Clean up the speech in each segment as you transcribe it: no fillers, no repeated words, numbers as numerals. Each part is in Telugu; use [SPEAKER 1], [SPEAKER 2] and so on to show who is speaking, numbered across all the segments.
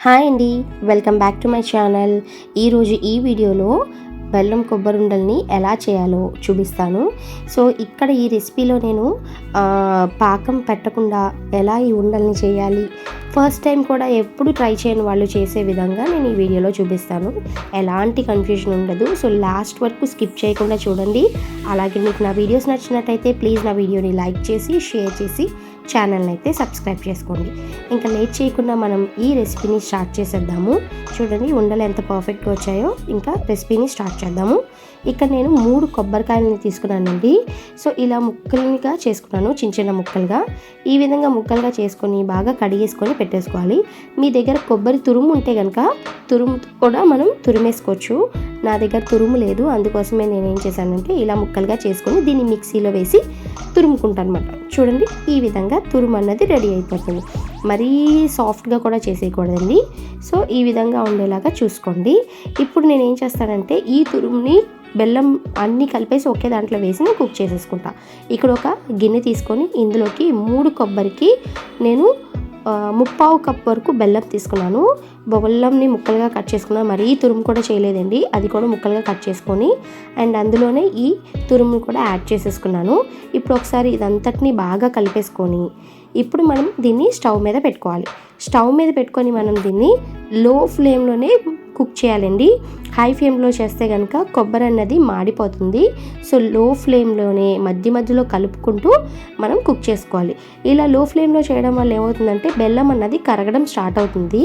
[SPEAKER 1] హాయ్ అండి, welcome back to my channel. ఈరోజు ఈ వీడియోలో బెల్లం కొబ్బరి ఉండల్ని ఎలా చేయాలో చూపిస్తాను. సో ఇక్కడ ఈ రెసిపీలో నేను పాకం పెట్టకుండా ఎలా ఈ ఉండల్ని చేయాలి, ఫస్ట్ టైం కూడా ఎప్పుడు ట్రై చేయని వాళ్ళు చేసే విధంగా నేను ఈ వీడియోలో చూపిస్తాను. ఎలాంటి కన్ఫ్యూజన్ ఉండదు. సో లాస్ట్ వరకు స్కిప్ చేయకుండా చూడండి. అలాగే మీకు నా వీడియోస్ నచ్చినట్టయితే ప్లీజ్ నా వీడియోని లైక్ చేసి షేర్ చేసి ఛానల్ని అయితే సబ్స్క్రైబ్ చేసుకోండి. ఇంకా లేట్ చేయకుండా మనం ఈ రెసిపీని స్టార్ట్ చేసేద్దాము. చూడండి ఉండలు ఎంత పర్ఫెక్ట్గా వచ్చాయో. ఇంకా రెసిపీని స్టార్ట్ చేద్దాము. ఇక్కడ నేను 3 కొబ్బరికాయలని తీసుకున్నానండి. సో ఇలా ముక్కలుగా చేసుకున్నాను, చిన్న చిన్న ముక్కలుగా. ఈ విధంగా ముక్కలుగా చేసుకొని బాగా కడిగేసుకొని పెట్టేసుకోవాలి. మీ దగ్గర కొబ్బరి తురుము ఉంటే కనుక తురుము కూడా మనం తురిమేసుకోవచ్చు. నా దగ్గర తురుము లేదు, అందుకోసమే నేను ఏం చేశానంటే ఇలా ముక్కలుగా చేసుకొని దీన్ని మిక్సీలో వేసి తురుముకుంటాను అనమాట. చూడండి ఈ విధంగా తురుము అన్నది రెడీ అయిపోతుంది. మరీ సాఫ్ట్గా కూడా చేసేయకూడదండి. సో ఈ విధంగా ఉండేలాగా చూసుకోండి. ఇప్పుడు నేను ఏం చేస్తానంటే ఈ తురుముని బెల్లం అన్నీ కలిపేసి ఒకే దాంట్లో వేసి నేను కుక్ చేసేసుకుంటా. ఇక్కడ ఒక గిన్నె తీసుకొని ఇందులోకి 3 కొబ్బరికి నేను 3/4 కప్ వరకు బెల్లం తీసుకున్నాను. బెల్లంని ముక్కలుగా కట్ చేసుకున్నాను, మరీ తురుము కూడా చేయలేదండి, అది కూడా ముక్కలుగా కట్ చేసుకొని అండ్ అందులోనే ఈ తురుము కూడా యాడ్ చేసేసుకున్నాను. ఇప్పుడు ఒకసారి ఇదంతటిని బాగా కలిపేసుకొని ఇప్పుడు మనం దీన్ని స్టవ్ మీద పెట్టుకోవాలి. స్టవ్ మీద పెట్టుకొని మనం దీన్ని లో ఫ్లేమ్లోనే కుక్ చేయాలండి. హై ఫ్లేమ్లో చేస్తే కనుక కొబ్బరి అన్నది మాడిపోతుంది. సో లో ఫ్లేమ్లోనే మధ్య మధ్యలో కలుపుకుంటూ మనం కుక్ చేసుకోవాలి. ఇలా లో ఫ్లేమ్లో చేయడం వల్ల ఏమవుతుందంటే బెల్లం అన్నది కరగడం స్టార్ట్ అవుతుంది.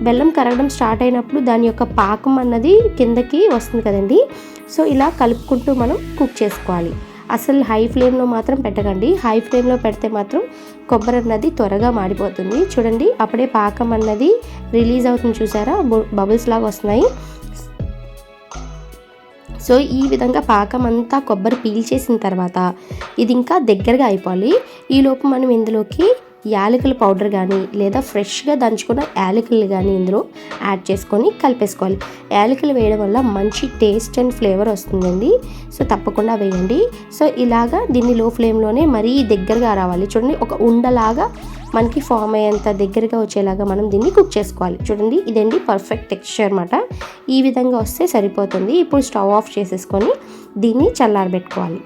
[SPEAKER 1] బెల్లం కరగడం స్టార్ట్ అయినప్పుడు దాని యొక్క పాకం అన్నది కిందకి వస్తుంది కదండి. సో ఇలా కలుపుకుంటూ మనం కుక్ చేసుకోవాలి. అసలు హై ఫ్లేమ్లో మాత్రం పెట్టకండి. హై ఫ్లేమ్లో పెడితే మాత్రం కొబ్బరి అన్నది త్వరగా మాడిపోతుంది. చూడండి అప్పుడే పాకం అన్నది రిలీజ్ అవుతుంది, చూసారా, బబుల్స్ లాగా వస్తున్నాయి. సో ఈ విధంగా పాకం అంతా కొబ్బరి పీల్చేసిన తర్వాత ఇది ఇంకా దగ్గరగా అయిపోవాలి. ఈలోపు మనం ఇందులోకి యాలకుల పౌడర్ కానీ లేదా ఫ్రెష్గా దంచుకున్న యాలకులు కానీ ఇందులో యాడ్ చేసుకొని కలిపేసుకోవాలి. యాలకులు వేయడం వల్ల మంచి టేస్ట్ అండ్ ఫ్లేవర్ వస్తుందండి. సో తప్పకుండా వేయండి. సో ఇలాగా దీన్ని లో ఫ్లేమ్లోనే మరీ దగ్గరగా రావాలి. చూడండి ఒక ఉండలాగా మనకి ఫామ్ అయ్యేంత దగ్గరగా వచ్చేలాగా మనం దీన్ని కుక్ చేసుకోవాలి. చూడండి ఇదండి పర్ఫెక్ట్ టెక్స్చర్ అన్నమాట. ఈ విధంగా వస్తే సరిపోతుంది. ఇప్పుడు స్టవ్ ఆఫ్ చేసేసుకొని దీన్ని చల్లారబెట్టుకోవాలి.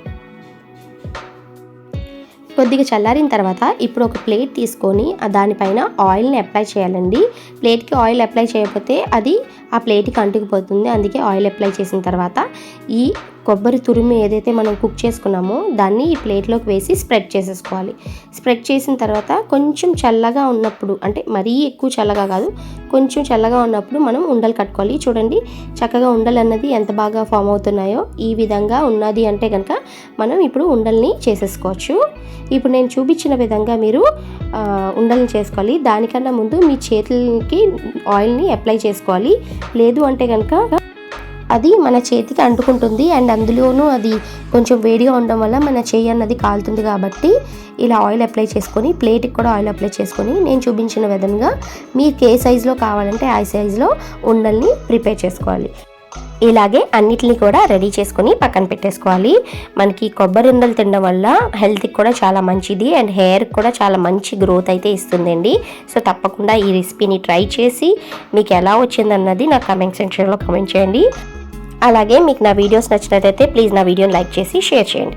[SPEAKER 1] కొద్దిగా చల్లారిన తర్వాత ఇప్పుడు ఒక ప్లేట్ తీసుకొని దానిపైన ఆయిల్ని అప్లై చేయాలండి. ప్లేట్కి ఆయిల్ అప్లై చేయకపోతే అది ఆ ప్లేట్కి అంటుకుపోతుంది. అందుకే ఆయిల్ అప్లై చేసిన తర్వాత ఈ కొబ్బరి తురుము ఏదైతే మనం కుక్ చేసుకున్నామో దాన్ని ఈ ప్లేట్లోకి వేసి స్ప్రెడ్ చేసేసుకోవాలి. స్ప్రెడ్ చేసిన తర్వాత కొంచెం చల్లగా ఉన్నప్పుడు, అంటే మరీ ఎక్కువ చల్లగా కాదు, కొంచెం చల్లగా ఉన్నప్పుడు మనం ఉండలు కట్టుకోవాలి. చూడండి చక్కగా ఉండలు అన్నది ఎంత బాగా ఫామ్ అవుతున్నాయో. ఈ విధంగా ఉన్నది అంటే కనుక మనం ఇప్పుడు ఉండల్ని చేసేసుకోవచ్చు. ఇప్పుడు నేను చూపించిన విధంగా మీరు ఉండల్ని చేసుకోవాలి. దానికన్నా ముందు మీ చేతులకి ఆయిల్ని అప్లై చేసుకోవాలి. లేదు అంటే కనుక అది మన చేతికి అంటుకుంటుంది అండ్ అందులోనూ అది కొంచెం వేడిగా ఉండడం వల్ల మన చేయి అన్నది కాలుతుంది. కాబట్టి ఇలా ఆయిల్ అప్లై చేసుకొని ప్లేట్కి కూడా ఆయిల్ అప్లై చేసుకొని నేను చూపించిన విధంగా మీకు ఏ సైజులో కావాలంటే ఆ సైజులో ఉండల్ని ప్రిపేర్ చేసుకోవాలి. ఇలాగే అన్నిటిని కూడా రెడీ చేసుకొని పక్కన పెట్టేసుకోవాలి. మనకి కొబ్బరి ఉండలు తినడం వల్ల హెల్త్కి కూడా చాలా మంచిది అండ్ హెయిర్కి కూడా చాలా మంచి గ్రోత్ అయితే ఇస్తుందండి. సో తప్పకుండా ఈ రెసిపీని ట్రై చేసి మీకు ఎలా వచ్చిందన్నది నా కామెంట్ సెక్షన్లో కామెంట్ చేయండి. అలాగే మీకు నా వీడియోస్ నచ్చినట్లయితే ప్లీజ్ నా వీడియోని లైక్ చేసి షేర్ చేయండి.